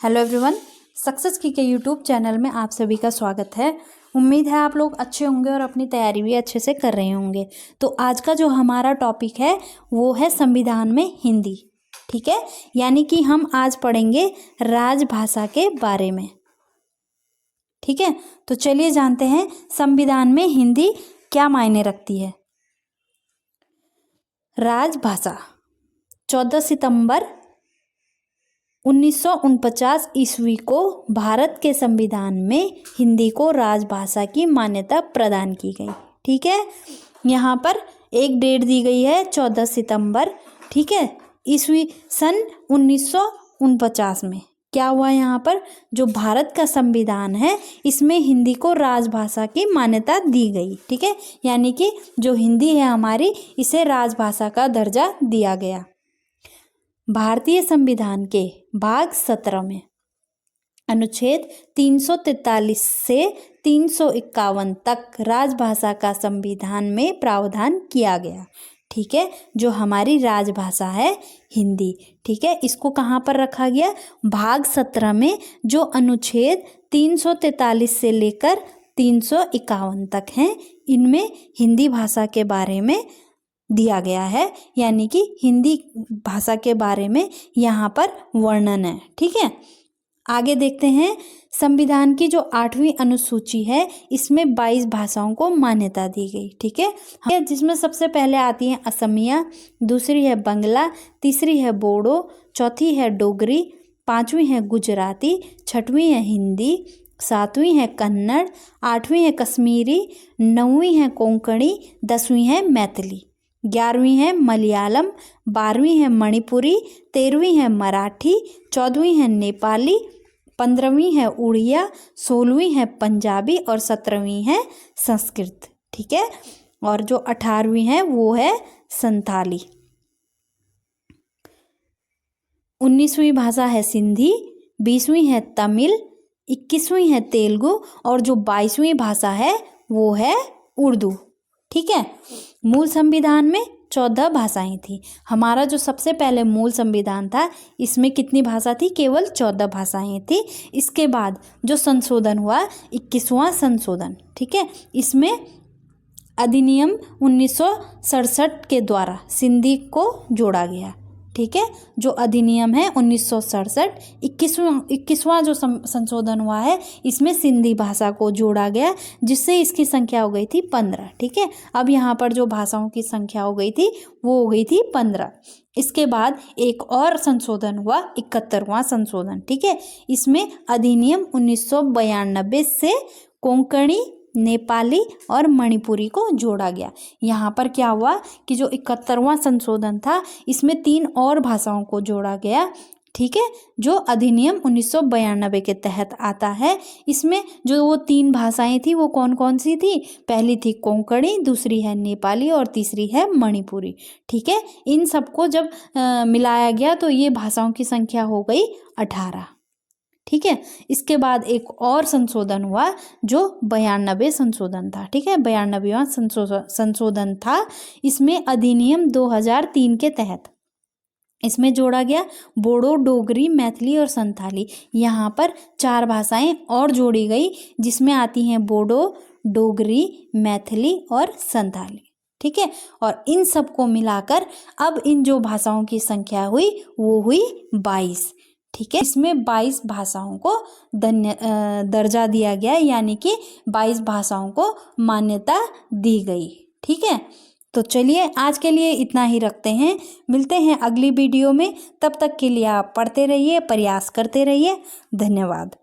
Hello everyone, success की के YouTube channel में आप सभी का स्वागत है। उम्मीद है आप लोग अच्छे होंगे और अपनी तैयारी भी अच्छे से कर रहे होंगे। तो आज का जो हमारा टॉपिक है वो है संविधान में हिंदी। ठीक है, यानी कि हम आज पढ़ेंगे राजभाषा के बारे में। ठीक है, तो चलिए जानते हैं संविधान में हिंदी क्या मायने रखती है। राजभाषा 14 सितंबर 1949 ईस्वी को भारत के संविधान में हिंदी को राजभाषा की मान्यता प्रदान की गई। ठीक है, यहाँ पर एक डेट दी गई है 14 सितंबर। ठीक है, ईस्वी सन 1949 में क्या हुआ, यहाँ पर जो भारत का संविधान है इसमें हिंदी को राजभाषा की मान्यता दी गई। ठीक है, यानी कि जो हिंदी है हमारी इसे राजभाषा का दर्जा दिया गया। भारतीय संविधान के भाग 17 में अनुच्छेद 343 से 351 तक राजभाषा का संविधान में प्रावधान किया गया। ठीक है, जो हमारी राजभाषा है हिंदी। ठीक है, इसको कहाँ पर रखा गया, भाग 17 में जो अनुच्छेद 343 से लेकर 351 तक हैं इनमें हिंदी भाषा के बारे में दिया गया है, यानी कि हिंदी भाषा के बारे में यहाँ पर वर्णन है। ठीक है, आगे देखते हैं। संविधान की जो 8वीं अनुसूची है इसमें 22 भाषाओं को मान्यता दी गई। ठीक है, जिसमें सबसे पहले आती है असमिया, दूसरी है बंगला, तीसरी है बोडो, चौथी है डोगरी, 5वीं है गुजराती, 6वीं है हिंदी, 7वीं है कन्नड़, 8वीं है कश्मीरी, 9वीं है कोंकणी, 10वीं है मैथिली, 11वीं है मलयालम, 12वीं है मणिपुरी, 13वीं है मराठी, 14वीं है नेपाली, 15वीं है उड़िया, 16वीं है पंजाबी और 17वीं है संस्कृत। ठीक है, और जो 18वीं है वो है संथाली। 19वीं भाषा है सिंधी, 20वीं है तमिल, 21वीं है तेलुगु और जो 22वीं भाषा है वो है उर्दू। ठीक है, मूल संविधान में 14 भाषाएं थी। हमारा जो सबसे पहले मूल संविधान था इसमें कितनी भाषा थी, केवल 14 भाषाएं थी। इसके बाद जो संशोधन हुआ 21वां संशोधन। ठीक है, इसमें अधिनियम 1967 के द्वारा सिंधी को जोड़ा गया। ठीक है, जो अधिनियम है 1967, 21वां जो संशोधन हुआ है इसमें सिंधी भाषा को जोड़ा गया, जिससे इसकी संख्या हो गई थी 15। ठीक है, अब यहाँ पर जो भाषाओं की संख्या हो गई थी वो हो गई थी 15। इसके बाद एक और संशोधन हुआ 71वां संशोधन। ठीक है, इसमें अधिनियम 1992 से कोंकणी, नेपाली और मणिपुरी को जोड़ा गया। यहाँ पर क्या हुआ कि जो 71वां संशोधन था इसमें 3 और भाषाओं को जोड़ा गया। ठीक है, जो अधिनियम 1992 के तहत आता है। इसमें जो वो 3 भाषाएं थी वो कौन कौन सी थी, पहली थी कोंकणी, दूसरी है नेपाली और तीसरी है मणिपुरी। ठीक है, इन सबको जब मिलाया गया तो ये भाषाओं की संख्या हो गई 18। ठीक है, इसके बाद एक और संशोधन हुआ जो 92 संशोधन था। ठीक है, 92वां संशोधन था। इसमें अधिनियम 2003 के तहत इसमें जोड़ा गया बोडो, डोगरी, मैथिली और संथाली। यहाँ पर 4 भाषाएं और जोड़ी गई जिसमें आती हैं बोडो, डोगरी, मैथिली और संथाली। ठीक है, और इन सबको मिलाकर अब इन जो भाषाओं की संख्या हुई वो हुई 22। ठीक है, इसमें 22 भाषाओं को दर्जा दिया गया, यानी कि 22 भाषाओं को मान्यता दी गई। ठीक है, तो चलिए आज के लिए इतना ही रखते हैं। मिलते हैं अगली वीडियो में, तब तक के लिए आप पढ़ते रहिए, प्रयास करते रहिए। धन्यवाद।